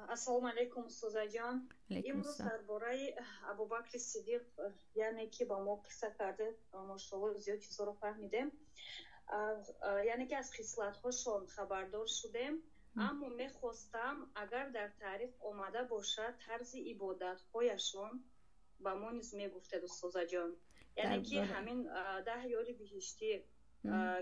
ассалому алайкум устоза ҷон. علیکم имрӯз السلام. дар бораи абубакри сидиқ яъне ки ба мо қисса карде, мошаллоҳ зиёд чизҳоро фаҳмидем, яъне ки аз хислатҳошон хабардор шудем. аммо мехостам агар дар таърих омада бошад тарзи ибодатҳояшон ба мо низ мегуфтед устоза ҷон, яъне ки ҳамин 10 ёри биҳиштӣ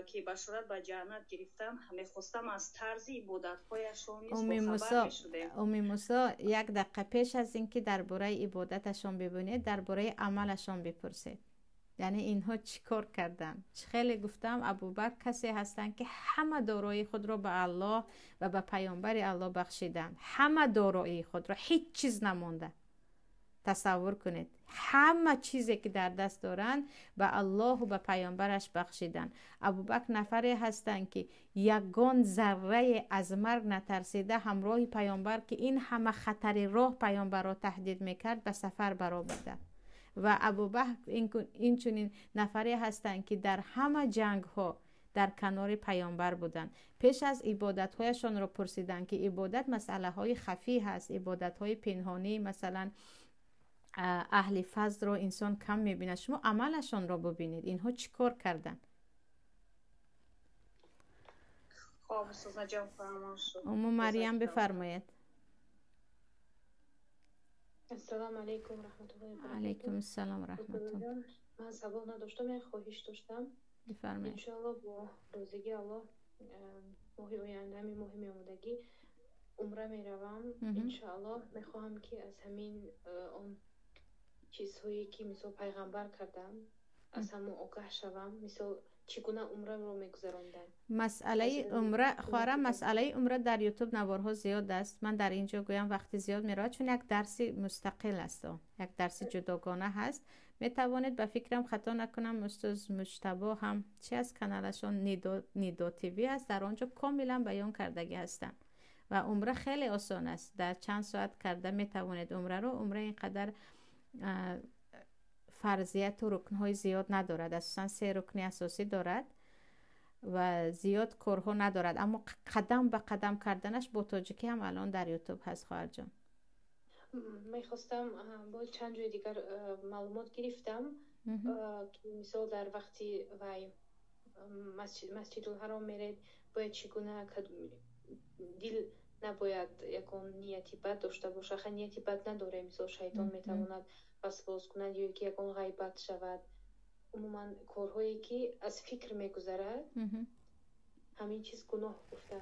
ки башорат ба ҷаннат гирифтам, мехостам аз тарзи ибодатҳояшон низ бохабар мешудем. уми мусо як дақиқа пеш аз ин ки дар бораи ибодаташон бибинед, дар бораи амалашон бипурсед. یعنی اینها چی کار کردن؟ خیلی گفتم ابوبکر کسی هستند که همه دارایی خود را به الله و به پیامبر الله بخشیدن. همه دارایی خود را، هیچ چیز نمانده. تصور کنید همه چیزی که در دست دارند به الله و به پیامبرش بخشیدن. ابوبکر نفری هستند که یگان ذره از مرگ نترسیده همراه پیامبر که این همه خطر راه پیامبر را تهدید میکرد به سفر برآورده. و ابوبکر این چنین نفری هستند که در همه جنگ ها در کنار پیامبر بودند. پیش از عبادت هایشان را پرسیدند که عبادت مسئله های خفی هست، عبادت های پنهانی، مثلا اهل فضل رو انسان کم میبینه، شما عملشان را ببینید اینها چیکار کردن. خب استاد جان فرمایید. مریم بفرمایید. السلام علیکم رحمت الله و برکاته. علیکم السلام رحمت الله. من سوال نداشتم، یک خواهش داشتم. بفرمایید. ان شاء الله با روزگی الله ماه آینده، همین ماه میامدگی عمره میروم. ان شاء الله میخواهم که از همین اون چیزهایی که مثل پیغمبر کردم از همون آگاه شوم، مثل چگونه عمره رو میگذراندن. مسئله عمره خوارم، مسئله عمره در یوتیوب نوارها زیاد است. من در اینجا گویم وقتی زیاد میره چون یک درس مستقل است، یک درس جداگانه هست. میتوانید به فکرم خطا نکنم استاد مجتبی هم چی از کانالشون نیدو تیوی است، در آنجا کاملا بیان کردگی هستن و عمره خیلی آسان است، در چند ساعت کرده میتوانید عمره رو. عمره اینقدر فرضیت و رکنهای زیاد ندارد، اساسا 3 رکن اساسی دارد و زیاد کارها ندارد، اما قدم به قدم کردنش با تاجیکی هم الان در یوتیوب هست. خواهر جان میخواستم با چند جای دیگر معلومات گرفتم که مثال در وقتی وای مسجد الحرام میرید باید چگونه دل نباید یکون نیتی بد داشته باشه. خیلی نیتی بد نداره، مثال شیطان میتواند وسواس کند یا که یکون غیبت شود. عموما کارهایی که از فکر میگذرد همین چیز گناه گفتن.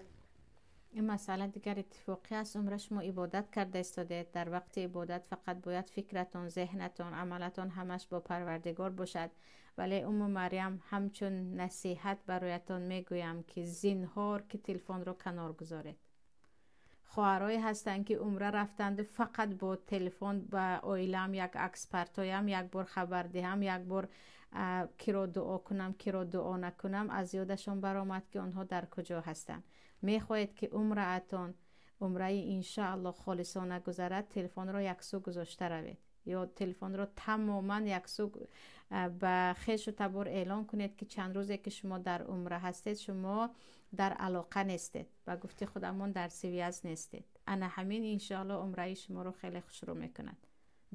این مسئله دیگر اتفاقی است. عمر شما عبادت کرده استادید، در وقت عبادت فقط باید فکرتون، ذهنتون، عملتون همش با پروردگار باشد. ولی مریم همچون نصیحت برایتان میگویم که زینهار که تلفن رو کنار گذارید. خواهرایی هستند که عمره رفتند فقط با تلفن با اویلم یک عکس پرتایم، یک بار خبر دهم، یک بار کی رو دعا کنم کی رو دعا نکنم، از یادشون برآمد که آنها در کجا هستند. میخواهید که عمرهتون عمره ان شاء الله خالصانه گذرد، تلفن رو یک سو گذاشته روید یا تلفن رو تماما یک سو به خویش و تبار اعلان کنید که چند روزی که شما در عمره هستید شما در علاقه نیستید، و گفتی خودمون در سویاز نیستید. انا همین ان شاء الله عمره شما رو خیلی خوش رو میکند.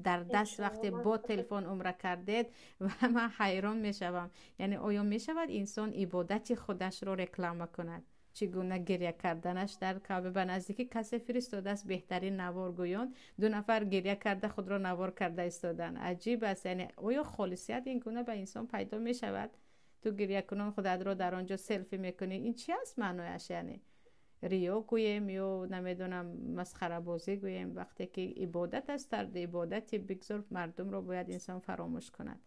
در دست وقتی با تلفن عمره کردید و من حیران میشوم، یعنی آیا میشود انسان عبادت خودش رو رکلام کند؟ چگونه گریه کردنش در کعبه به نزدیکی کسی فرستاده است بهترین نوارگویان 2 نفر گریه کرده خود را نوار کرده استادن. عجیب است. یعنی آیا خالصیت این گونه به انسان پیدا می شود؟ تو گریه کنان خودت را در آنجا سلفی میکنی، این چی است معنایش؟ یعنی ریا گویم یا نمیدونم مسخره بازی گویم، وقتی که عبادت است، در عبادت بگذار مردم را باید انسان فراموش کند.